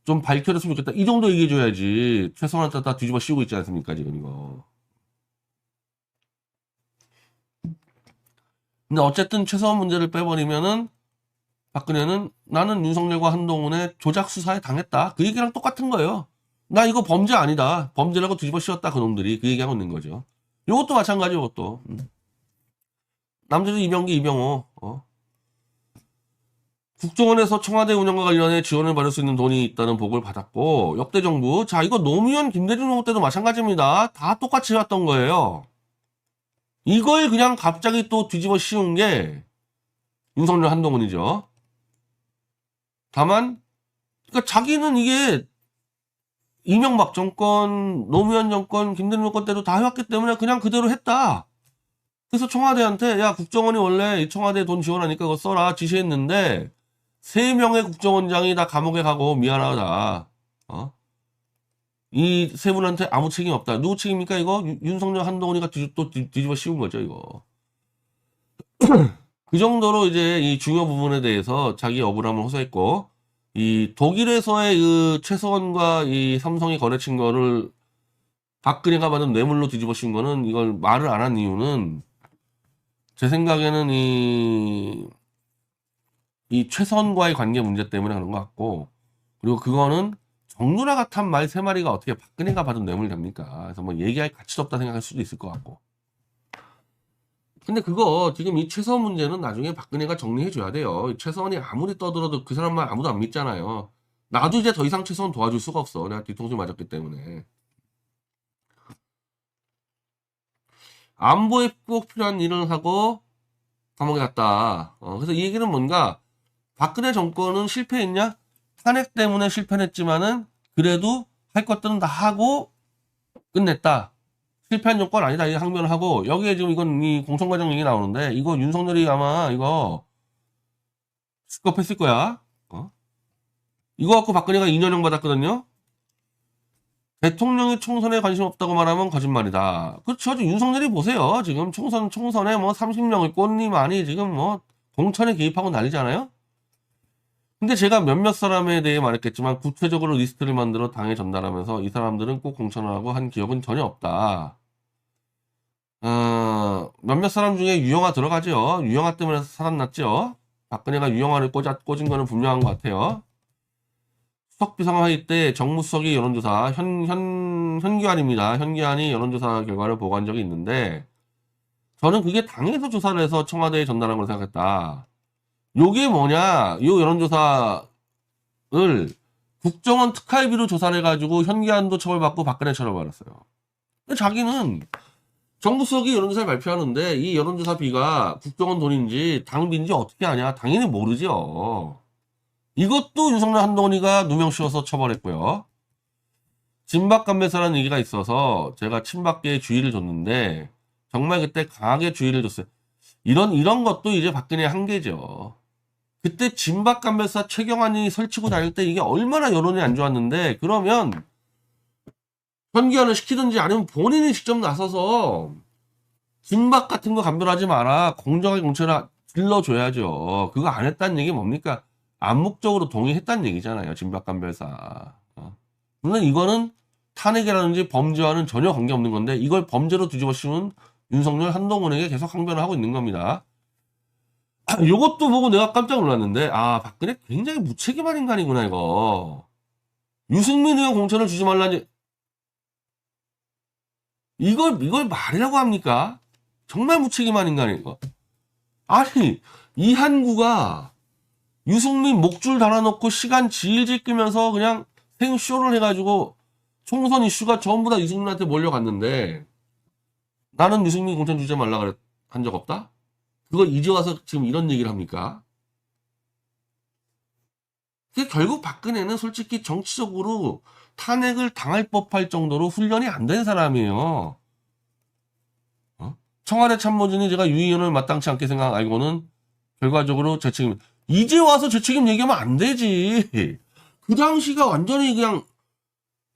좀 밝혀졌으면 좋겠다. 이 정도 얘기해줘야지. 최서원한테 다 뒤집어 씌우고 있지 않습니까 지금 이거. 근데 어쨌든 최서원 문제를 빼버리면은 박근혜는 나는 윤석열과 한동훈의 조작 수사에 당했다. 그 얘기랑 똑같은 거예요. 나 이거 범죄 아니다. 범죄라고 뒤집어 씌웠다. 그놈들이 그 얘기하고 있는 거죠. 요것도 마찬가지 요것도. 남자도 이병기 이병호. 국정원에서 청와대 운영과 관련해 지원을 받을 수 있는 돈이 있다는 보고를 받았고 역대 정부. 자 이거 노무현 김대중 정부 때도 마찬가지입니다. 다 똑같이 해왔던 거예요. 이걸 그냥 갑자기 또 뒤집어 씌운 게 윤석열 한동훈이죠. 다만 그러니까 자기는 이게 이명박 정권, 노무현 정권, 김대중 정권 때도 다 해왔기 때문에 그냥 그대로 했다. 그래서 청와대한테 야 국정원이 원래 청와대에 돈 지원하니까 그거 써라 지시했는데 3명의 국정원장이 다 감옥에 가고 미안하다. 이 세 분한테 아무 책임 없다. 누구 책임입니까 이거? 윤석열 한동훈이가 또 뒤집어 씌운 거죠 이거. 그 정도로 이제 이 중요 부분에 대해서 자기 억울함을 호소했고 이 독일에서의 그 최서원과 이 삼성이 거래친 거를 박근혜가 받은 뇌물로 뒤집어 씌운 거는 이걸 말을 안 한 이유는 제 생각에는 이 최서원과의 관계 문제 때문에 그런 것 같고 그리고 그거는 정유라 같은 말 3마리가 어떻게 박근혜가 받은 뇌물 됩니까? 그래서 뭐 얘기할 가치도 없다 생각할 수도 있을 것 같고 근데 그거 지금 이 최서원 문제는 나중에 박근혜가 정리해 줘야 돼요. 최서원이 아무리 떠들어도 그 사람 말 아무도 안 믿잖아요. 나도 이제 더 이상 최서원 도와줄 수가 없어. 내가 뒤통수 맞았기 때문에. 안보에 꼭 필요한 일을 하고 감옥에 갔다. 그래서 이 얘기는 뭔가 박근혜 정권은 실패했냐? 탄핵 때문에 실패했지만은 그래도 할 것들은 다 하고 끝냈다. 실패한 정권 아니다. 이 항변을 하고 여기에 지금 이건 이 공천과정 얘기 나오는데 이거 윤석열이 아마 이거 스컵했을 거야. 이거 갖고 박근혜가 2년형 받았거든요. 대통령이 총선에 관심 없다고 말하면 거짓말이다. 그렇죠. 윤석열이 보세요. 지금 총선에 뭐 30명을 꽂니 많이 지금 뭐 공천에 개입하고 난리잖아요. 근데 제가 몇몇 사람에 대해 말했겠지만 구체적으로 리스트를 만들어 당에 전달하면서 이 사람들은 꼭 공천을 하고 한 기억은 전혀 없다. 몇몇 사람 중에 유영아 들어가죠. 유영아 때문에 살아났죠. 박근혜가 유영아를 꽂은 거는 분명한 것 같아요. 수석 비상회의 때 정무수석이 여론조사 현기환입니다. 현기환이 여론조사 결과를 보고한 적이 있는데 저는 그게 당에서 조사를 해서 청와대에 전달한 걸 생각했다. 요게 뭐냐? 요 여론조사를 국정원 특활비로 조사를 해가지고 현기환도 처벌받고 박근혜 처벌받았어요. 근데 자기는 정부 수석이 여론조사를 발표하는데 이 여론조사비가 국정원 돈인지 당비인지 어떻게 아냐? 당연히 모르죠. 이것도 윤석열 한동훈이가 누명 씌워서 처벌했고요. 진박감배사라는 얘기가 있어서 제가 친박계에 주의를 줬는데 정말 그때 강하게 주의를 줬어요. 이런 것도 이제 박근혜의 한계죠. 그때 진박감배사 최경환이 설치고 다닐 때 이게 얼마나 여론이 안 좋았는데 그러면 현기환을 시키든지 아니면 본인이 직접 나서서 진박 같은 거 감별하지 마라. 공정하게 공천을 길러줘야죠. 그거 안 했다는 얘기 뭡니까? 암묵적으로 동의했다는 얘기잖아요. 진박감별사. 물론 이거는 탄핵이라든지 범죄와는 전혀 관계없는 건데 이걸 범죄로 뒤집어 씌운 윤석열 한동훈에게 계속 항변을 하고 있는 겁니다. 요것도 보고 내가 깜짝 놀랐는데 박근혜 굉장히 무책임한 인간이구나 이거. 유승민 의원 공천을 주지 말라니 이걸 말이라고 합니까? 정말 무책임한 인간이고. 아니 이한구가 유승민 목줄 달아놓고 시간 질질 끄면서 그냥 생쇼를 해가지고 총선 이슈가 전부 다 유승민한테 몰려갔는데 나는 유승민 공천 주지 말라 한 적 없다? 그걸 이제 와서 지금 이런 얘기를 합니까? 결국 박근혜는 솔직히 정치적으로 탄핵을 당할 법할 정도로 훈련이 안 된 사람이에요. 청와대 참모진이 제가 유 의원을 마땅치 않게 생각 알고는 결과적으로 죄책임. 이제 와서 죄책임 얘기하면 안 되지. 그 당시가 완전히 그냥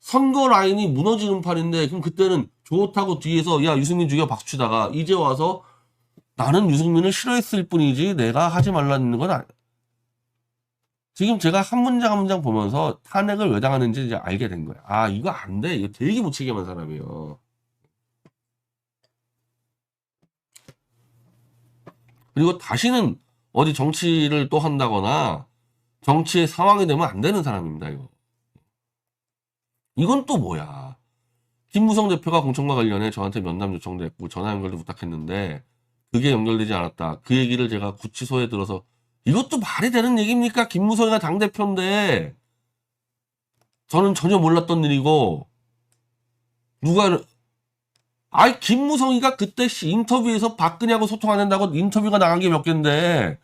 선거 라인이 무너지는 판인데 그럼 그때는 좋다고 뒤에서 야 유승민 죽여 박수 치다가 이제 와서 나는 유승민을 싫어했을 뿐이지 내가 하지 말라는 건 아니야. 지금 제가 한 문장 한 문장 보면서 탄핵을 왜 당하는지 이제 알게 된 거야. 이거 안 돼. 이거 되게 무책임한 사람이에요. 그리고 다시는 어디 정치를 또 한다거나 정치의 상황이 되면 안 되는 사람입니다. 이건 또 뭐야. 김무성 대표가 공천과 관련해 저한테 면담 요청도 했고 전화 연결도 부탁했는데 그게 연결되지 않았다. 그 얘기를 제가 구치소에 들어서 이것도 말이 되는 얘기입니까? 김무성이가 당대표인데 저는 전혀 몰랐던 일이고 누가 김무성이가 그때 인터뷰에서 박근혜하고 소통 안 한다고 인터뷰가 나간 게 몇 개인데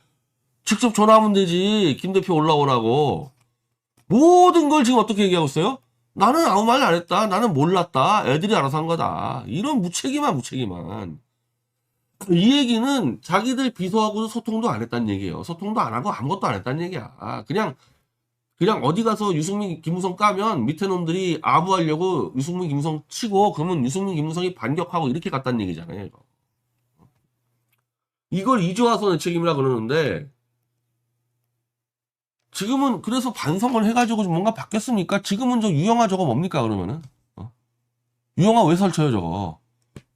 직접 전화하면 되지. 김 대표 올라오라고. 모든 걸 지금 어떻게 얘기하고 있어요? 나는 아무 말 안 했다. 나는 몰랐다. 애들이 알아서 한 거다. 이런 무책임한. 이 얘기는 자기들 비서하고도 소통도 안 했다는 얘기예요. 소통도 안 하고 아무것도 안 했다는 얘기야. 그냥 어디 가서 유승민, 김무성 까면 밑에 놈들이 아부하려고 유승민, 김무성 치고 그러면 유승민, 김무성이 반격하고 이렇게 갔다는 얘기잖아요. 이걸 이제 와서 내 책임이라 그러는데 지금은 그래서 반성을 해가지고 뭔가 바뀌었습니까? 지금은 저 유영아 저거 뭡니까 그러면은? 유영아 왜 설쳐요 저거?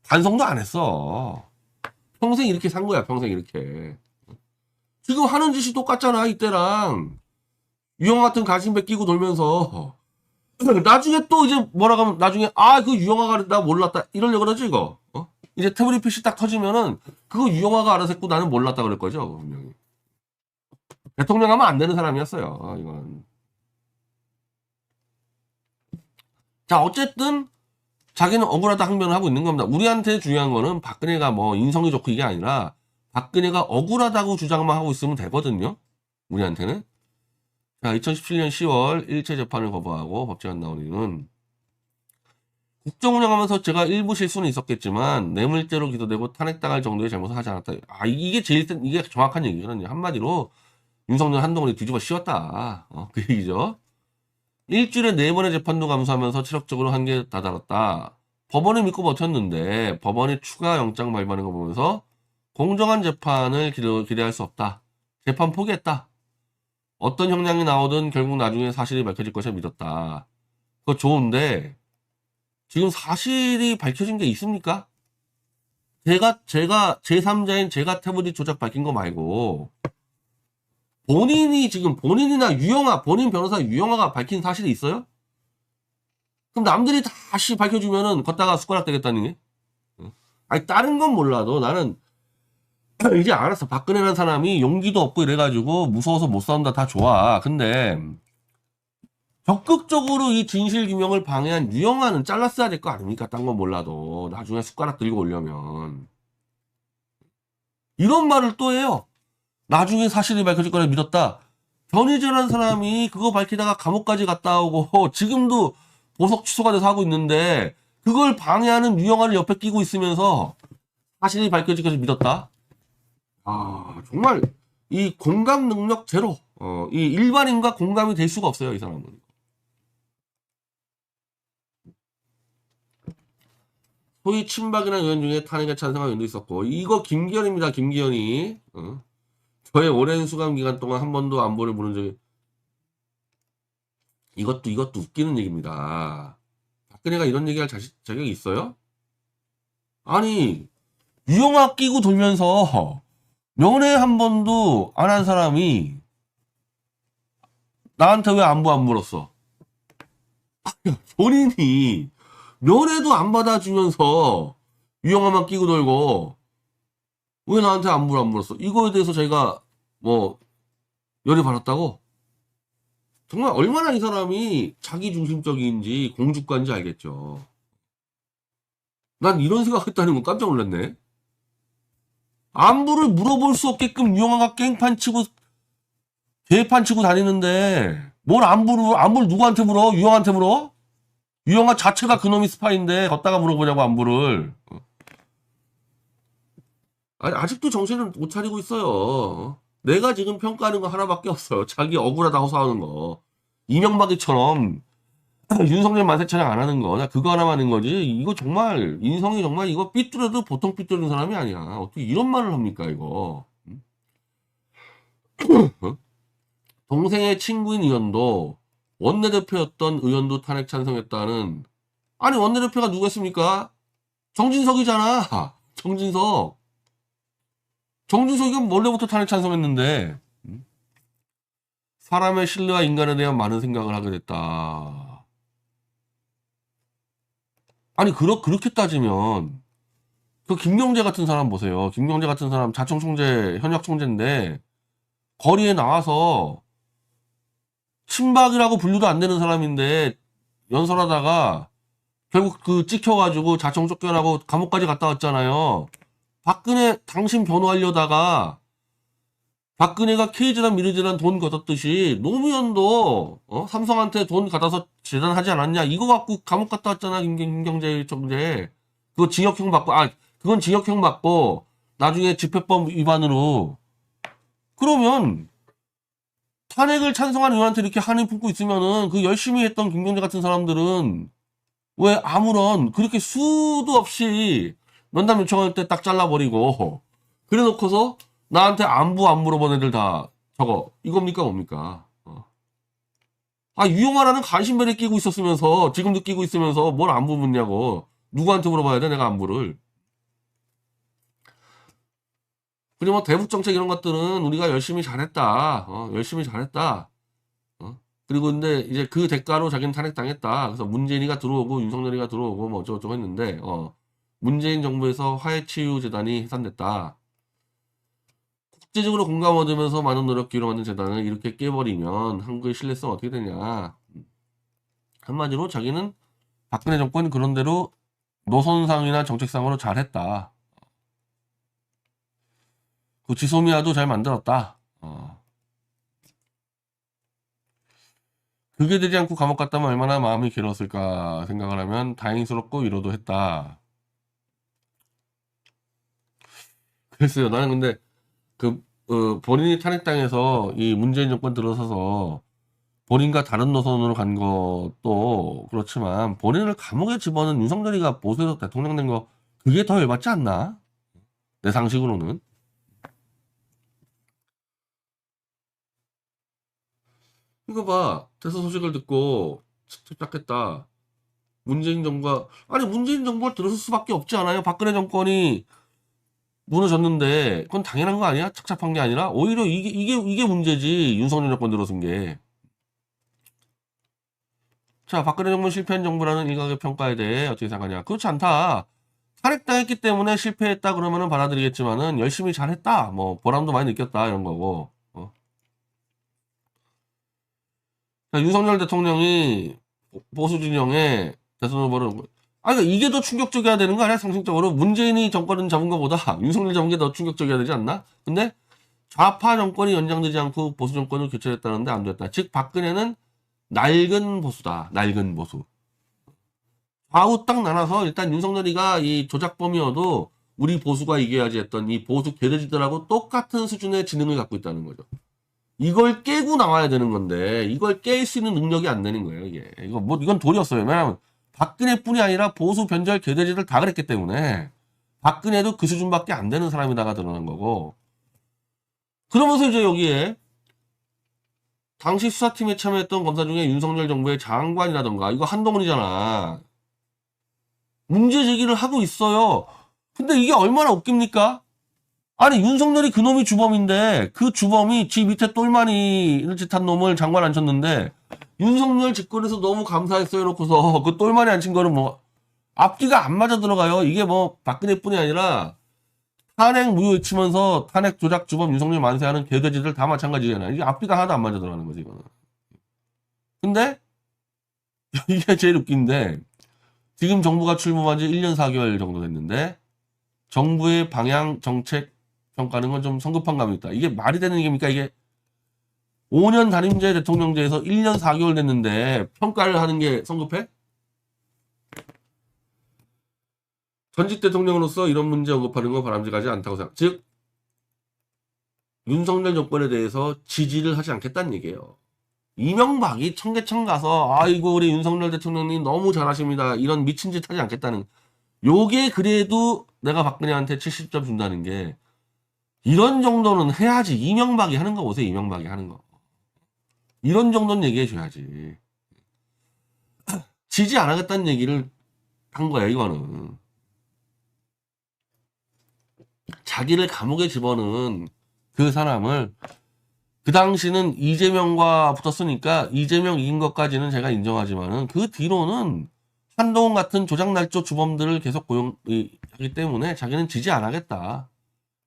반성도 안 했어. 평생 이렇게 산 거야 평생 이렇게. 지금 하는 짓이 똑같잖아 이때랑. 유영아 같은 가심배 끼고 놀면서 나중에 또 이제 뭐라고 하면 나중에 그 유영아가 나 몰랐다 이러려고 그러지 이거. 이제 태블릿 PC 딱 터지면은 그거 유영아가 알아서 했고 나는 몰랐다 그럴 거죠 분명히. 대통령 하면 안 되는 사람이었어요 이건. 자 어쨌든 자기는 억울하다 항변을 하고 있는 겁니다. 우리한테 중요한 거는 박근혜가 뭐 인성이 좋고 이게 아니라 박근혜가 억울하다고 주장만 하고 있으면 되거든요. 우리한테는. 자, 2017년 10월 일체 재판을 거부하고 법제안 나온 이유는 국정 운영하면서 제가 일부 실수는 있었겠지만 뇌물죄로 기소되고 탄핵당할 정도의 잘못을 하지 않았다. 이게 이게 정확한 얘기거든요. 한마디로 윤석열 한동훈이 뒤집어 씌웠다. 그 얘기죠. 일주일에 4번의 재판도 감수하면서 체력적으로 한계에 다다랐다. 법원을 믿고 버텼는데 법원이 추가 영장 발부하는 거 보면서 공정한 재판을 기대할 수 없다. 재판 포기했다. 어떤 형량이 나오든 결국 나중에 사실이 밝혀질 것을 믿었다. 그거 좋은데 지금 사실이 밝혀진 게 있습니까? 제가 제3자인 제가 태블릿 조작 밝힌 거 말고 본인이나 본인 변호사 유영아가 밝힌 사실이 있어요? 그럼 남들이 다시 밝혀주면은 걷다가 숟가락 되겠다는 게? 아니, 다른 건 몰라도 나는 이제 알았어. 박근혜라는 사람이 용기도 없고 이래가지고 무서워서 못 싸운다 다 좋아. 근데 적극적으로 이 진실 규명을 방해한 유영아는 잘랐어야 될 거 아닙니까? 딴 건 몰라도. 나중에 숟가락 들고 오려면. 이런 말을 또 해요. 나중에 사실이 밝혀질 거라 믿었다. 변희재라는 사람이 그거 밝히다가 감옥까지 갔다 오고 지금도 보석 취소가 돼서 하고 있는데 그걸 방해하는 유영아를 옆에 끼고 있으면서 사실이 밝혀질 것을 믿었다. 아, 정말 이 공감 능력 제로. 이 일반인과 공감이 될 수가 없어요, 이 사람은. 소위 친박이나 의원 중에 탄핵에 찬성한 의원도 있었고, 이거 김기현입니다, 김기현이. 저의 오랜 수감 기간 동안 한 번도 안보를 물은 적이, 이것도 웃기는 얘기입니다. 박근혜가 이런 얘기할 자격이 있어요? 아니, 유영아 끼고 돌면서 면회 한 번도 안 한 사람이 나한테 왜 안부 안 물었어? 본인이 면회도 안 받아주면서 유영아만 끼고 돌고 왜 나한테 안부를 안 물었어? 이거에 대해서 제가 뭐 열이 받았다고? 정말 얼마나 이 사람이 자기중심적인지 공주과인지 알겠죠. 난 이런 생각했다는 건 깜짝 놀랐네. 안부를 물어볼 수 없게끔 유영아가 깽판 치고 개판 치고 다니는데 뭘 안부를 누구한테 물어? 유영아한테 물어? 유영아 자체가 그놈이 스파인데 걷다가 물어보냐고 안부를. 아니, 아직도 정신을 못 차리고 있어요. 내가 지금 평가하는 거 하나밖에 없어요. 자기 억울하다고 싸우는 거. 이명박이처럼 윤석열 만세차량 안 하는 거. 나 그거 하나만 하는 거지. 이거 정말 인성이 정말 이거 삐뚤어도 보통 삐뚤은 사람이 아니야. 어떻게 이런 말을 합니까 이거. 동생의 친구인 의원도 원내대표였던 의원도 탄핵 찬성했다는. 아니 원내대표가 누구였습니까? 정진석이잖아. 정진석이 원래부터 탄핵 찬성했는데 사람의 신뢰와 인간에 대한 많은 생각을 하게 됐다. 아니 그렇게 따지면 그 김경재 같은 사람 보세요. 김경재 같은 사람 자청 총재 현역 총재인데 거리에 나와서 친박이라고 분류도 안 되는 사람인데 연설하다가 결국 그 찍혀가지고 자청 쫓겨나고 감옥까지 갔다 왔잖아요. 박근혜 당신 변호하려다가 박근혜가 K재단 미르재단 돈 걷었듯이 노무현도 삼성한테 돈 받아서 재단하지 않았냐 이거 갖고 감옥 갔다 왔잖아. 김경재 총재. 그거 징역형 받고 그건 징역형 받고 나중에 집회법 위반으로. 그러면 탄핵을 찬성한 의원한테 이렇게 한을 품고 있으면은 그 열심히 했던 김경재 같은 사람들은 왜 아무런 그렇게 수도 없이 면담 요청할 때 딱 잘라버리고 그래 놓고서 나한테 안부 안 물어본 애들 다 저거 이겁니까 뭡니까? 유영아라는 간신배를 끼고 있었으면서 지금도 끼고 있으면서 뭘 안부 묻냐고. 누구한테 물어봐야 돼 내가 안부를. 그리고 뭐 대북 정책 이런 것들은 우리가 열심히 잘했다. 열심히 잘했다. 그리고 근데 이제 그 대가로 자기는 탄핵당했다. 그래서 문재인이가 들어오고 윤석열이가 들어오고 뭐 어쩌고저쩌고 했는데 문재인 정부에서 화해치유재단이 해산됐다. 국제적으로 공감 얻으면서 많은 노력 기울여 만든 재단을 이렇게 깨버리면 한국의 신뢰성 어떻게 되냐. 한마디로 자기는 박근혜 정권 그런대로 노선상이나 정책상으로 잘했다. 그 지소미아도 잘 만들었다. 그게 되지 않고 감옥 갔다면 얼마나 마음이 괴로웠을까 생각을 하면 다행스럽고 위로도 했다. 글쎄요. 나는 근데 본인이 탄핵당해서 이 문재인 정권 들어서서 본인과 다른 노선으로 간 것도 그렇지만 본인을 감옥에 집어넣은 윤석열이가 보수에서 대통령 된 거 그게 더 열받지 않나? 내 상식으로는. 이거 봐. 대선 소식을 듣고 착착했다. 문재인 정부가 문재인 정부가 들어설 수밖에 없지 않아요? 박근혜 정권이 무너졌는데 그건 당연한 거 아니야? 착잡한 게 아니라 오히려 이게 문제지. 윤석열 정권 들어선 게. 자, 박근혜 정권 실패한 정부라는 일각의 평가에 대해 어떻게 생각하냐? 그렇지 않다. 탄핵당했기 때문에 실패했다 그러면은 받아들이겠지만은 열심히 잘했다. 뭐 보람도 많이 느꼈다 이런 거고. 윤석열 대통령이 보수 진영의 대선 후보를 그러니까 이게 더 충격적이어야 되는 거 아니야? 상식적으로 문재인이 정권을 잡은 것보다 윤석열 잡은 게 더 충격적이어야 되지 않나? 근데 좌파 정권이 연장되지 않고 보수 정권을 교체했다는데 안 됐다. 즉 박근혜는 낡은 보수다. 낡은 보수. 좌우 딱 나눠서 일단 윤석열이가 이 조작범이어도 우리 보수가 이겨야지 했던 이 보수 개돼지들하고 똑같은 수준의 지능을 갖고 있다는 거죠. 이걸 깨고 나와야 되는 건데 이걸 깰 수 있는 능력이 안 되는 거예요. 이게 이건 도리였어요. 왜냐하면 박근혜뿐이 아니라 보수 변절 개돼지들 다 그랬기 때문에 박근혜도 그 수준밖에 안 되는 사람이다가 드러난 거고. 그러면서 이제 여기에 당시 수사팀에 참여했던 검사 중에 윤석열 정부의 장관이라던가 이거 한동훈이잖아. 문제 제기를 하고 있어요. 근데 이게 얼마나 웃깁니까? 아니 윤석열이 그놈이 주범인데 그 주범이 지 밑에 똘마니 짓한 놈을 장관 앉혔는데 윤석열 집권해서 너무 감사했어요 놓고서 그 똘마니 앉힌 거는 뭐 앞뒤가 안 맞아 들어가요. 이게 뭐 박근혜뿐이 아니라 탄핵 무효 외치면서 탄핵 조작 주범 윤석열 만세하는 개돼지들 다 마찬가지잖아요. 이게 앞뒤가 하나도 안 맞아 들어가는 거지 이거는. 근데 이게 제일 웃긴데 지금 정부가 출범한 지 1년 4개월 정도 됐는데 정부의 방향 정책 평가하는 건 좀 성급한 감이 있다. 이게 말이 되는 얘기입니까? 이게 5년 단임제 대통령제에서 1년 4개월 됐는데 평가를 하는 게 성급해? 전직 대통령으로서 이런 문제 언급하는 건 바람직하지 않다고 생각. 즉 윤석열 정권에 대해서 지지를 하지 않겠다는 얘기예요. 이명박이 청계천 가서 아이고 우리 윤석열 대통령님 너무 잘하십니다. 이런 미친 짓 하지 않겠다는. 요게 그래도 내가 박근혜한테 70점 준다는 게 이런 정도는 해야지. 이명박이 하는 거 보세요. 이명박이 하는 거. 이런 정도는 얘기해줘야지. 지지 안 하겠다는 얘기를 한 거야 이거는. 자기를 감옥에 집어넣은 그 사람을 그 당시는 이재명과 붙었으니까 이재명 이긴 것까지는 제가 인정하지만은 그 뒤로는 한동훈 같은 조작날조 주범들을 계속 고용하기 때문에 자기는 지지 안 하겠다.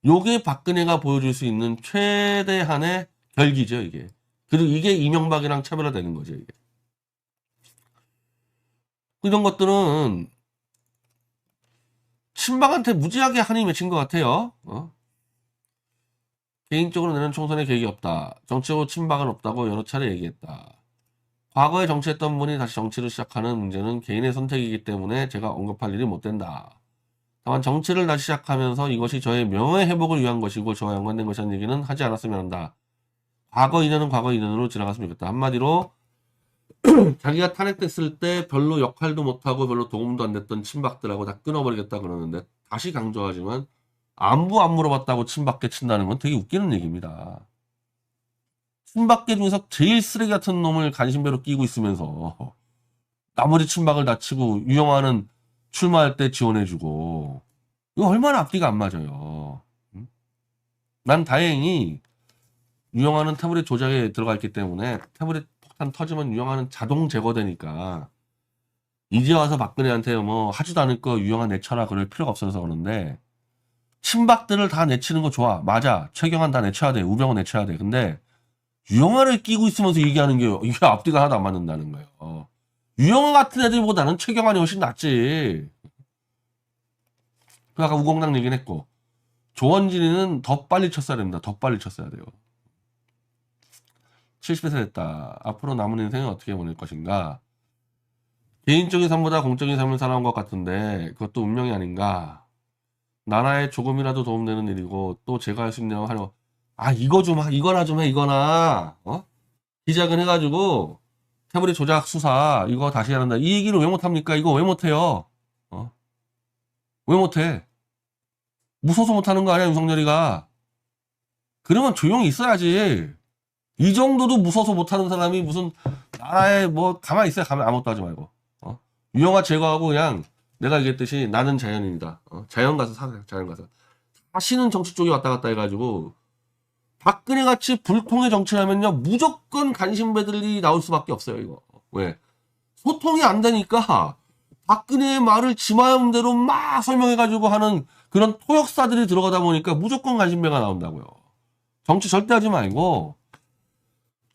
요게 박근혜가 보여줄 수 있는 최대한의 결기죠 이게. 그리고 이게 이명박이랑 차별화되는 거죠 이게. 이런 것들은 친박한테 무지하게 한이 맺힌 것 같아요. 개인적으로 내년 총선에 계획이 없다. 정치적으로 친박은 없다고 여러 차례 얘기했다. 과거에 정치했던 분이 다시 정치를 시작하는 문제는 개인의 선택이기 때문에 제가 언급할 일이 못 된다. 다만 정치를 다시 시작하면서 이것이 저의 명예 회복을 위한 것이고 저와 연관된 것이라는 얘기는 하지 않았으면 한다. 과거 인연은 과거 인연으로 지나갔으면 좋겠다. 한마디로 자기가 탄핵됐을 때 별로 역할도 못하고 별로 도움도 안 됐던 친박들하고 다 끊어버리겠다 그러는데 다시 강조하지만 안부 안 물어봤다고 친박계 친다는 건 되게 웃기는 얘기입니다. 친박계 중에서 제일 쓰레기 같은 놈을 간신배로 끼고 있으면서 나머지 친박을 다 치고 유영아는 출마할 때 지원해주고 이거 얼마나 앞뒤가 안 맞아요. 난 다행히 유영아는 태블릿 조작에 들어가 있기 때문에 태블릿 폭탄 터지면 유영아는 자동 제거되니까 이제 와서 박근혜한테 뭐 하지도 않을 거 유영아 내쳐라 그럴 필요가 없어서 그러는데 친박들을 다 내치는 거 좋아. 맞아. 최경환 다 내쳐야 돼. 우병우 내쳐야 돼. 근데 유영아를 끼고 있으면서 얘기하는 게 이게 앞뒤가 하나도 안 맞는다는 거예요. 유영아 같은 애들보다는 최경환이 훨씬 낫지. 그 아까 우공당 얘기는 했고 조원진이는 더 빨리 쳤어야 됩니다. 더 빨리 쳤어야 돼요. 70세 됐다. 앞으로 남은 인생은 어떻게 보낼 것인가? 개인적인 삶보다 공적인 삶을 살아온 것 같은데 그것도 운명이 아닌가? 나라에 조금이라도 도움되는 일이고 또 제가 할 수 있는 하려. 이거 좀 이거나 좀 해 이거나 기자근 해가지고 태블릿 조작 수사 이거 다시 해야 한다. 이 얘기를 왜 못합니까? 이거 왜 못해요? 왜 못해? 무서워서 못하는 거 아니야 윤석열이가? 그러면 조용히 있어야지. 이 정도도 무서워서 못하는 사람이 무슨 나라에 뭐 가만히 있어야 가만히 아무것도 하지 말고 유영아 제거하고 그냥 내가 얘기했듯이 나는 자연인이다. 자연 가서 사세요. 자연 가서. 다시는 정치 쪽에 왔다 갔다 해가지고 박근혜 같이 불통의 정치를 하면요 무조건 간신배들이 나올 수밖에 없어요. 이거 왜 소통이 안 되니까 박근혜의 말을 지 마음대로 막 설명해가지고 하는 그런 토역사들이 들어가다 보니까 무조건 관심배가 나온다고요. 정치 절대 하지 말고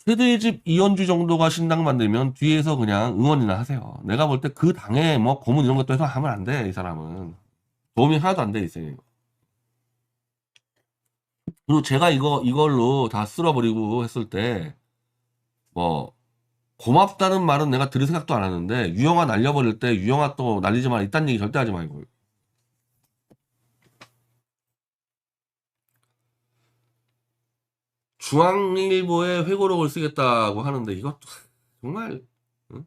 최대의 집 이현주 정도가 신당 만들면 뒤에서 그냥 응원이나 하세요. 내가 볼 때 그 당에 뭐 고문 이런 것도 해서 하면 안 돼. 이 사람은 도움이 하나도 안 돼. 이 생에. 그리고 제가 이걸로 다 쓸어버리고 했을 때 뭐 고맙다는 말은 내가 들을 생각도 안 하는데 유영아 날려버릴 때 유영아 또 날리지 마. 이딴 얘기 절대 하지 말고. 중앙일보에 회고록을 쓰겠다고 하는데 이것도 정말 응?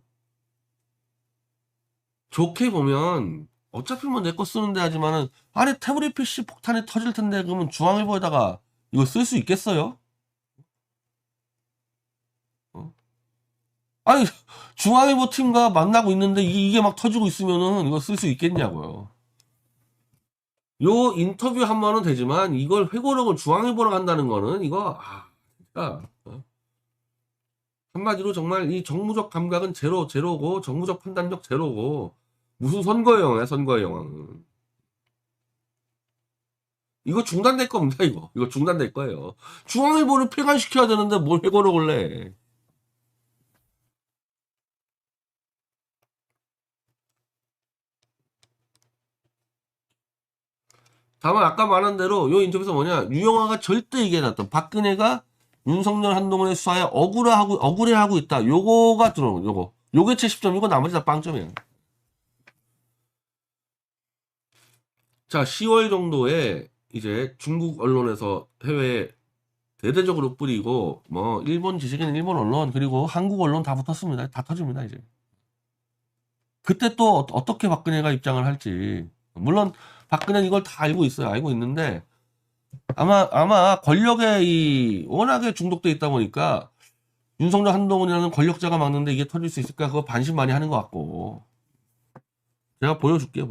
좋게 보면 어차피 뭐 내 거 쓰는데 하지만은 아니 태블릿 PC 폭탄이 터질 텐데 그러면 중앙일보에다가 이거 쓸 수 있겠어요? 어? 아니 중앙일보 팀과 만나고 있는데 이게 막 터지고 있으면은 이거 쓸 수 있겠냐고요. 요 인터뷰 한 번은 되지만 이걸 회고록을 중앙일보로 간다는 거는 이거 진짜 한마디로 정말 이 정무적 감각은 제로고 정무적 판단력 제로고 무슨 선거의 영화야 선거의 영화는. 이거 중단될 겁니다. 이거 중단될 거예요. 중앙일보를 폐간시켜야 되는데 뭘 회고록을 내. 다만 아까 말한 대로 요 인터뷰에서 뭐냐 유영아가 절대 얘기해놨던 박근혜가 윤석열 한동훈의 수사에 억울해하고 있다. 요거가 들어오는 요게 70점이고 나머지 다 빵점이야. 자 10월 정도에 이제 중국 언론에서 해외에 대대적으로 뿌리고 뭐 일본 지식인 일본 언론 그리고 한국 언론 다 붙었습니다. 다 터집니다 이제. 그때 또 어떻게 박근혜가 입장을 할지. 물론 박근혜는 이걸 다 알고 있어요. 알고 있는데 아마 권력에 워낙에 중독돼 있다 보니까 윤석열 한동훈이라는 권력자가 막는데 이게 터질 수 있을까 그거 반신 많이 하는 것 같고. 제가 보여줄게요.